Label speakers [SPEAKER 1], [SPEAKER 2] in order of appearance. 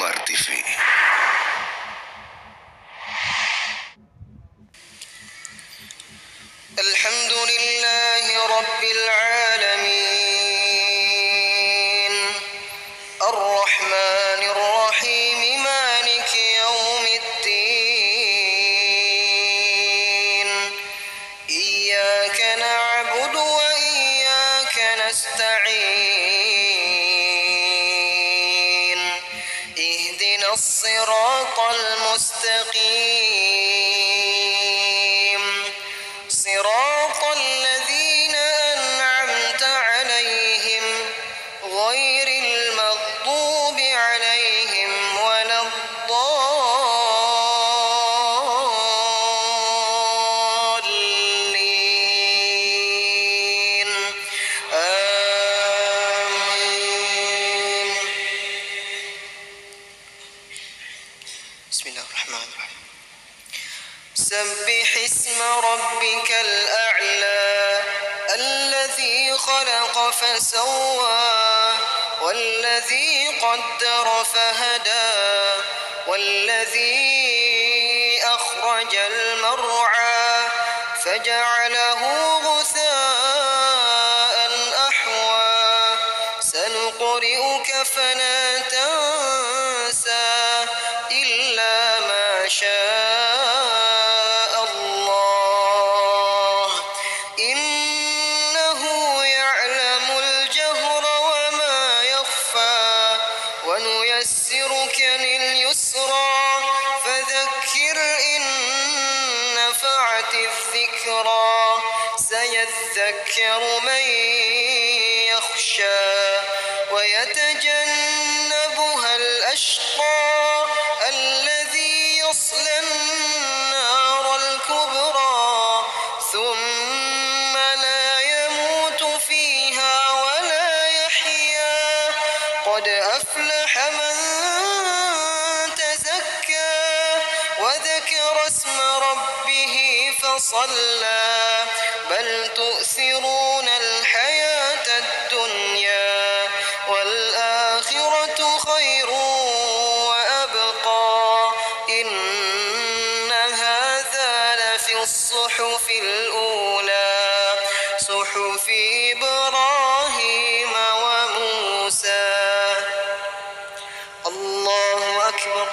[SPEAKER 1] Damar TV.
[SPEAKER 2] الحمد لله رب العالمين الرحمن الرحيم مالك يوم الدين إياك نعبد وإياك نستعين اهدنا الصراط المستقيم صراط الذين أنعمت عليهم غير المغضوب عليهم ولا الضالين آمين. بسم الله الرحمن الرحيم. سبح اسم ربك الأعلى الذي خلق فسوى والذي قدر فهدى والذي أخرج المرعى فجعله غثاء أحوى سنقرئك فلا تنسى إلا ما شاء الله إنه يعلم الجهر وما يخفى ونيسرك لليسرى فذكر إن نفعت الذكرى سيذكر من يخشى ويتجنبها الأشقى الذي يصلى النار الكبرى ثم لا يموت فيها ولا يحيا قد أفلح من تزكى وذكر اسم ربه فصلى بل تؤثرون الحياة الدنيا والآخرة خير وأبقى إن هذا لفي الصحف الأولى صحف إبراهيم وموسى. الله أكبر.